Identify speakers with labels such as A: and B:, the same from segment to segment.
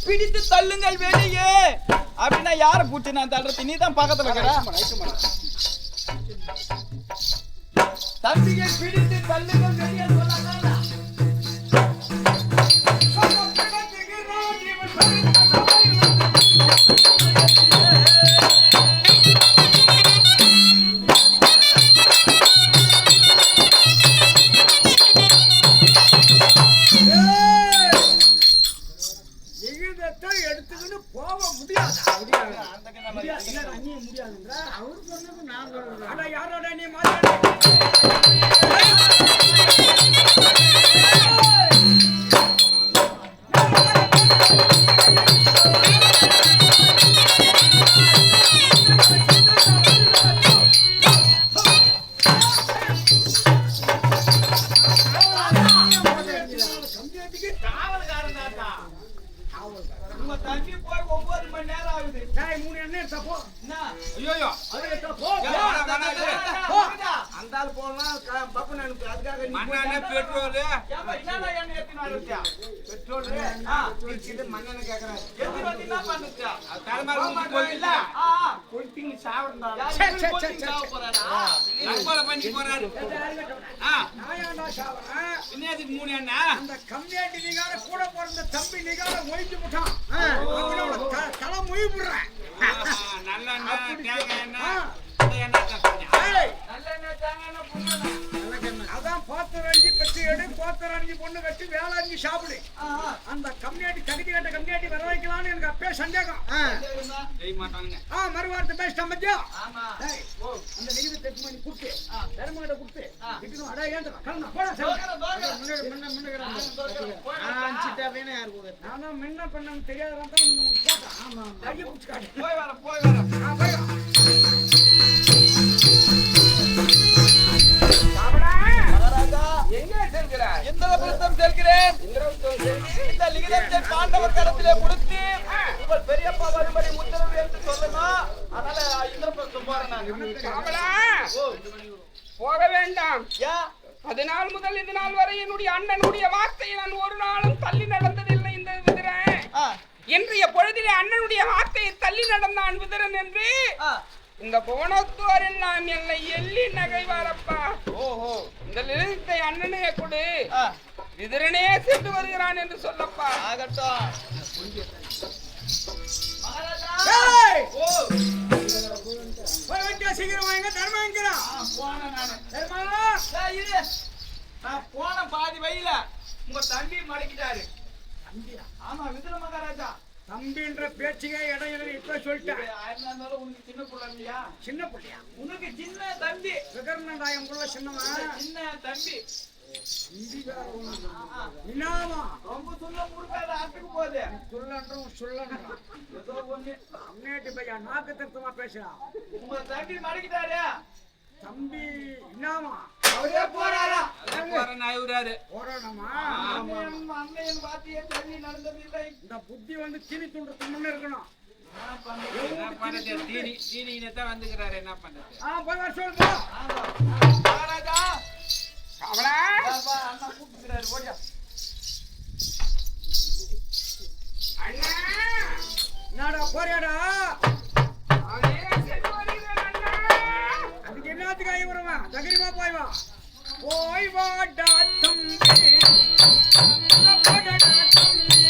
A: பிடித்து தள்ளுங்கள் வெளியே அப்படின்னா யார பூச்சி நான் தள்ளுறது? நீ தான் பக்கத்துல இருக்கிற. தம்பியை பிடித்து தள்ளுங்கள் வெளியே சொன்னாங்க. அதான் பாத்திரஞ்சி பச்சு எடு, பாத்திரஞ்சி பொண்ணு கட்டி வேளாஞ்சி சாப்பிடு. அந்த கம்யூனிட்டி தகுதி கட்ட கம்யூனிட்டி வர வைக்கலாம்னு எனக்கு அப்பே சந்தேகம். மறுவாரத்தை பேசிட்டேன் பத்தியா? அந்த நிகழ்வு தெற்கு மணி கூப்பிட்டு தர்மகிட்ட கூப்பிட்டு அடா ஏன் நானும் முன்ன பண்ண தெரியாதான் போட்டேன். கையை பிடிச்சி போய் வர போய் வர போய் பாண்டவர் கடத்திலே கொடுத்து உங்கள் பெரியப்பா வரும்படி உத்தரவு என்று சொல்லணும். அதனால இந்திரபிரஸ்தம் போறேன்.
B: போக வேண்டாம். 14 முதல் இந்த நாள் வரை என்னுடைய அண்ணனுடைய வார்த்தையை நான் ஒரு நாளும் தள்ளி நடந்ததில்லை. இந்த விதிரன் இன்றைய பொழுதிலே அண்ணனுடைய வார்த்தையை தள்ளி நடந்தான் விதிரன் என்று இந்த புவனத்தோரில் நாம் என்னை எள்ளி நகைவாரப்பா. இந்த நிலத்தை அண்ணனே கொடு, விதிரனே சென்று வருகிறான் என்று சொல்லப்பா.
A: சீக்கிரம் வாங்க. போன பாதி வழியில உங்க தம்பி மடக்கிட்டாரு. ஆமா விதிர மகாராஜா தம்பின்ற பேச்சுக்கே இடையில இப்ப சொல்லிட்டேன். உனக்கு சின்ன புள்ள இல்லையா? சின்ன புள்ளையா? உனக்கு சின்ன தம்பி விகர்ணாயம் புள்ள சின்னமா சின்ன தம்பி. ரொம்ப சொல்ல முடியாத ஆட்டுக்கு போகுது. சொல்லணும் ஏதோ ஒண்ணு அம்மாட்டி பையா நாக்கு தத்துவமா பேசுறான். உங்க தம்பி மடக்கிட்டாரு. தம்பி இன்னாமா அவரே போறாரா? போறானாமா? அண்ணையன் பாத்தியே தண்ணி நடந்ததில்லை. இந்த புத்தி வந்து தீனி துண்டுறதுக்கு முன்ன இருக்கணும். வந்துக்கிறாரு என்ன பண்றது? சொல்லுங்க மகாராஜா. அண்ணா கூப்பிட்டுக்கிறாரு. ஓடியா அண்ணா. என்னடா போறியாடா? அதுக்கு என்னத்துக்கு ஆகி வருவேன்? தகிரிமா போய் வா. போய் வாடா தம்பி, போடா தம்பி.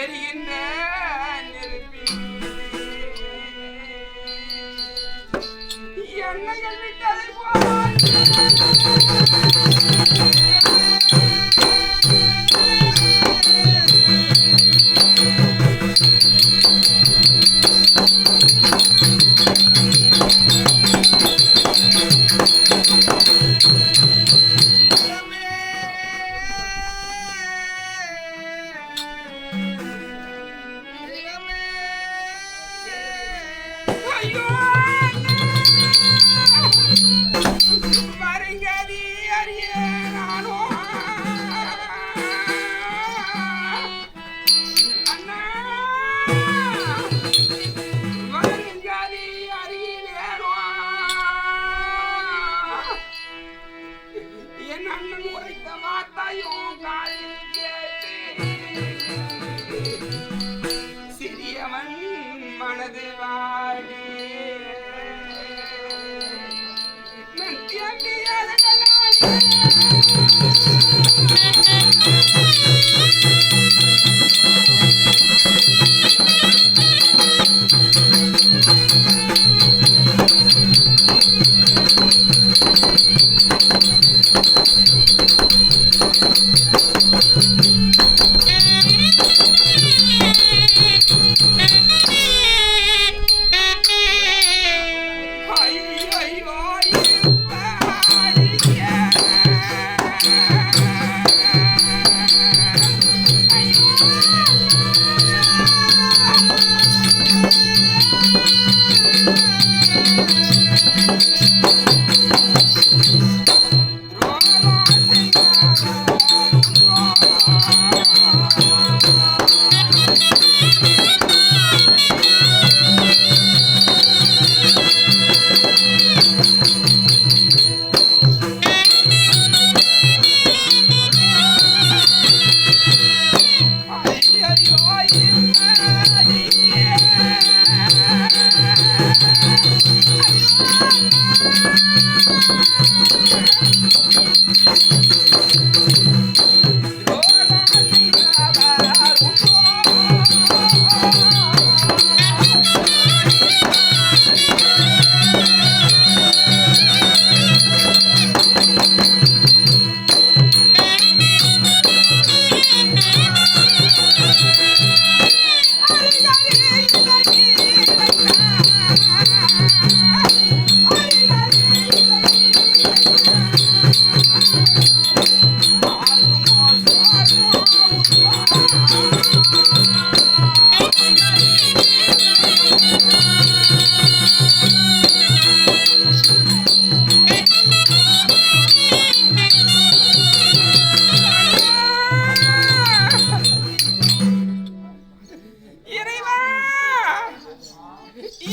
B: எரிகின்ற நெருப்பில் எண்ணங்கள் விட்டதை போல் வருங்கதி அறிய நானோ அண்ணா வருங்கதி அறியேனோ என் அண்ணன் உரைத்த வார்த்தையும் காலில் கேட்டு சிறியவன் மனது வாடி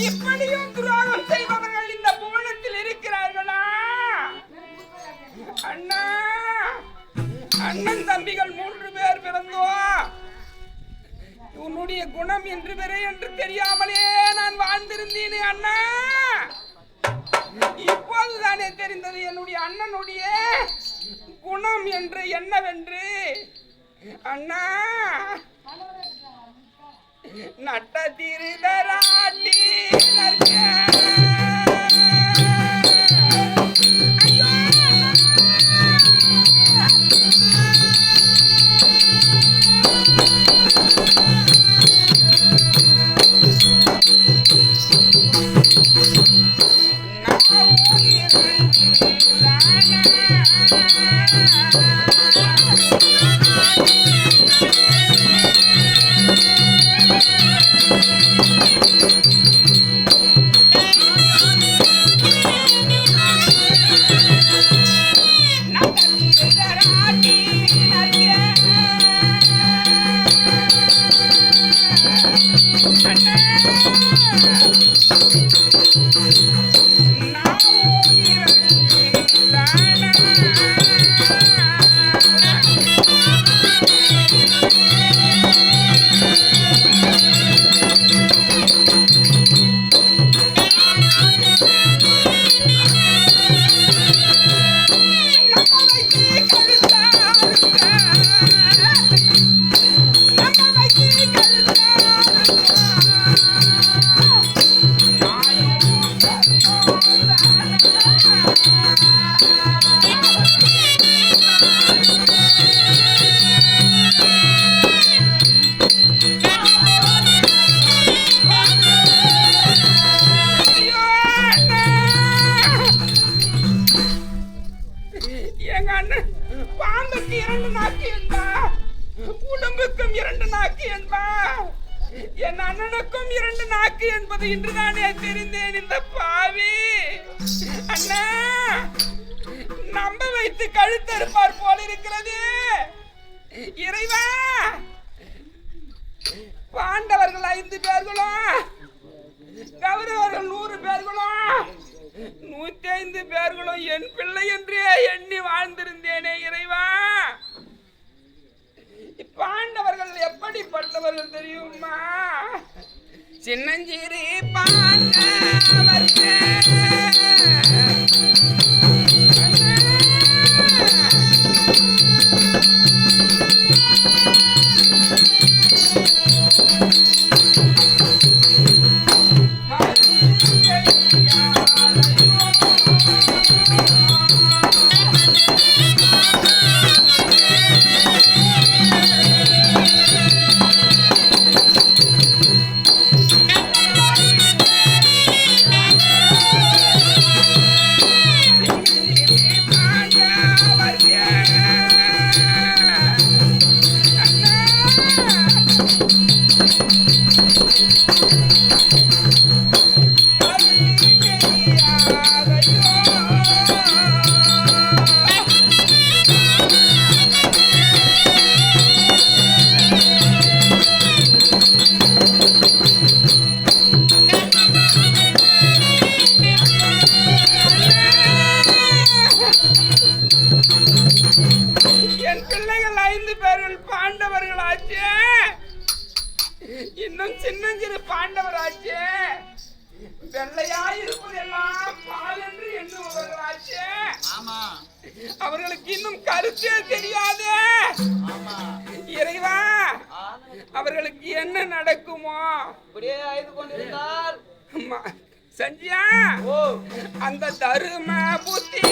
B: இப்படியும் துரோகம் செய்பவர்கள் இந்த புவனத்தில் இருக்கிறார்களா? அண்ணா, அண்ணன் தம்பிகள் 3 பேர் பிறந்தோம். உன்னுடைய குணம் என்று பெற என்று தெரியாமலே நான் வாழ்ந்திருந்தேனே அண்ணா. இப்போதுதானே தெரிந்தது என்னுடைய அண்ணனுடைய குணம் என்று என்னவென்று. அண்ணா, நட்ட திருதராட்டி இரண்டு நாக்கு என்பா, என் அண்ணனுக்கும் இரண்டு நாக்கு என்பது இன்றுதானே தெரிந்தேன். இந்த பாவி அண்ணா நம்ப வைத்து கழுத்தறுப்பார் போல இருக்கிறது. இறைவா, பாண்டவர்கள் 5 பேர்களும், கௌரவர்கள் 100 பேர்களும், 105 பேர்களும் என் பிள்ளை என்றே எண்ணி வாழ்ந்திருந்தேனே இறைவா. பாண்டவர்கள் எப்படிப்பட்டவர்கள் தெரியுமா? சின்னஞ்சிறு பாண்டவர்கள் இன்னும் சின்னஞ்சிறு பாண்டவராச்சே, வெள்ளையாயிருப்பதெல்லாம் பால் என்று எண்ணுபவர்களாச்சே, அவர்களுக்கு இன்னும் கருத்தே தெரியாதே. இறைவா, அவர்களுக்கு என்ன நடக்குமோ?
A: அப்படியே ஆய்ந்து கொண்டிருந்தால்
B: சஞ்சியா, அந்த தரும புத்தி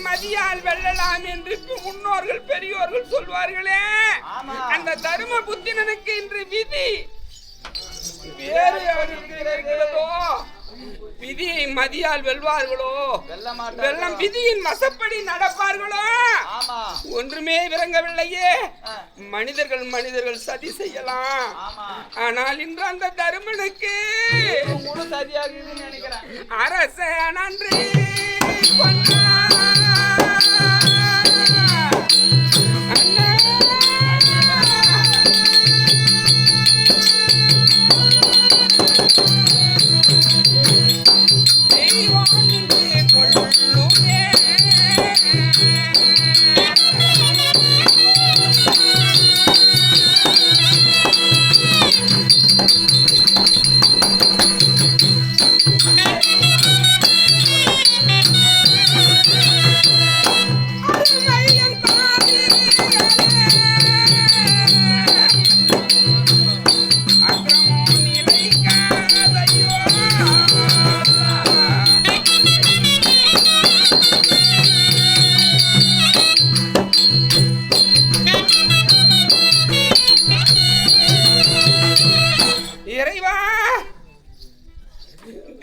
B: மதியால் வெல்லலாம் என்று முன்னோர்கள் பெரியோர்கள் சொல்வார்களே, அந்த தரும புத்தினனுக்கு இன்று விதி வேறு இருக்கிறதோ? விதியை மதியால் வெல்வார்களோ? வெல்லம் விதியின் வசப்படி நடப்பார்களோ? ஒன்றுமே விளங்கவில்லையே. மனிதர்கள் சதி செய்யலாம், ஆனால் இன்று அந்த தருமனுக்கு அரச நன்றி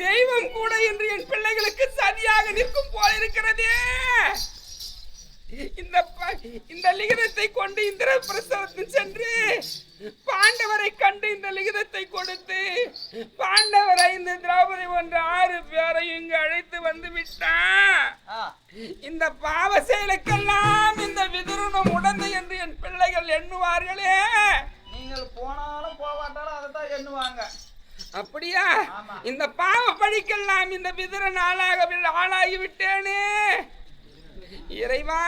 B: தெய்வம் கூட என்று என் பிள்ளைகளுக்கு சதியாக நிற்கும் போல இருக்கிறதே. இந்த லிகிதத்தை கொண்டு இந்திர பிரசவத்தில் சென்று பாண்டவரை கண்டு இந்த லிகிதத்தை கொடுத்து பாண்டவரை இந்த திரௌபதி போன்ற 6 பேரையும் இங்கு அழைத்து வந்து விட்டான். இந்த பாவ செயலுக்கெல்லாம் இந்த விதுரனும் உடந்தை என்று என் பிள்ளைகள் எண்ணுவார்களே.
A: நீங்கள் போனாலும் போவாட்டாலும் அதை தான் எண்ணுவாங்க.
B: அப்படியா? இந்த பாவ பழிக்கெல்லாம் இந்த விதுரன் ஆளாகி விட்டேனே இறைவா.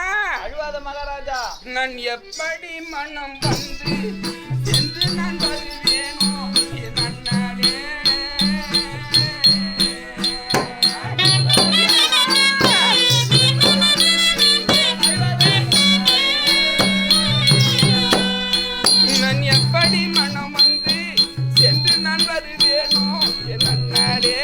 A: அழுவாத மகாராஜா,
B: நான் எப்படி மனம் வந்து சென்று நான் வருவேனோ நன்னாளே. நான் எப்படி மனம் வந்து சென்று நான் வருவேனோ நன்னாளே.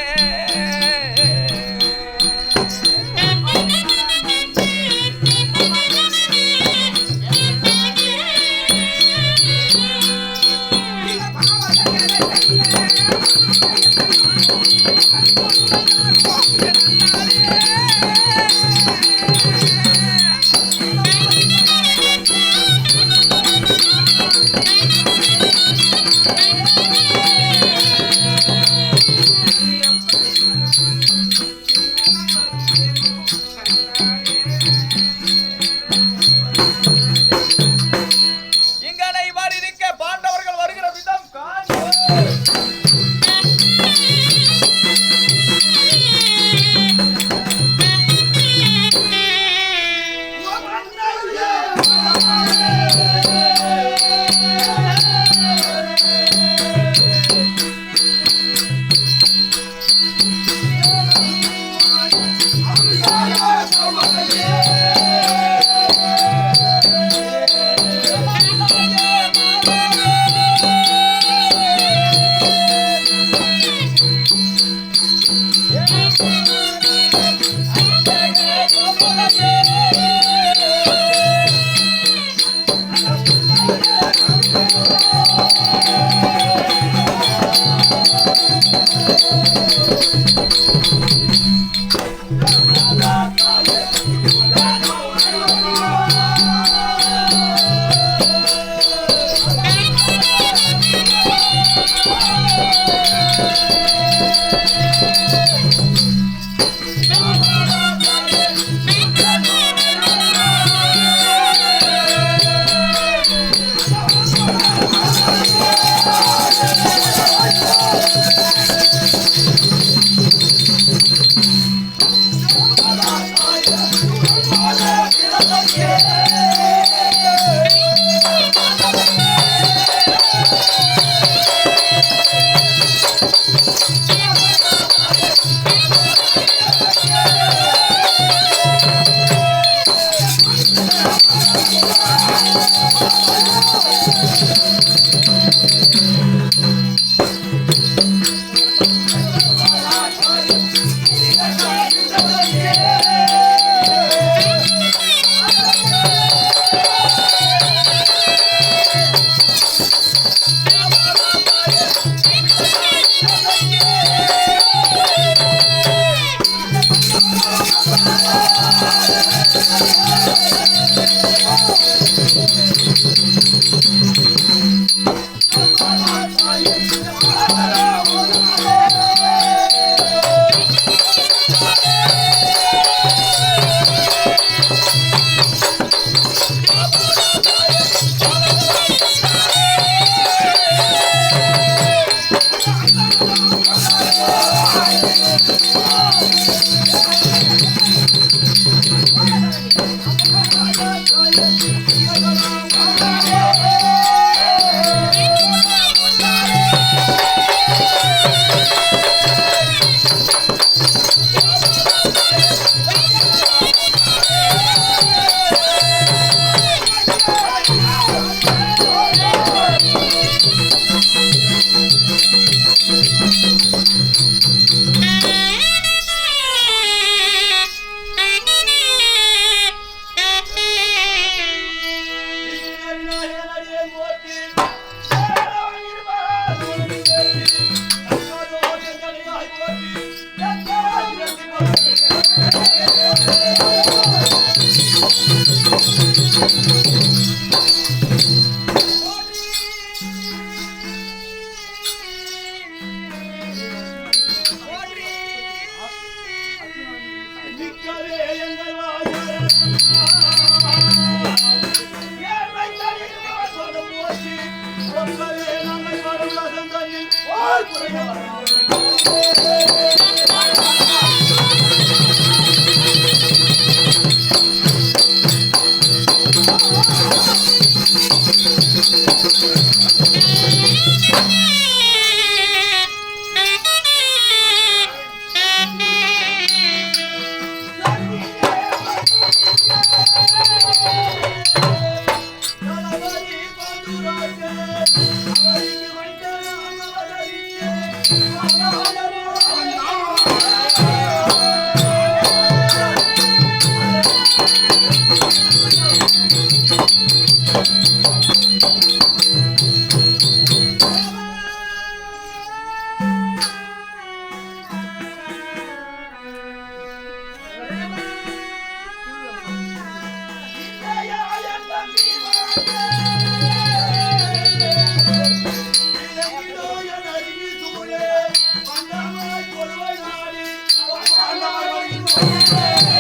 A: போற்றி Thank you.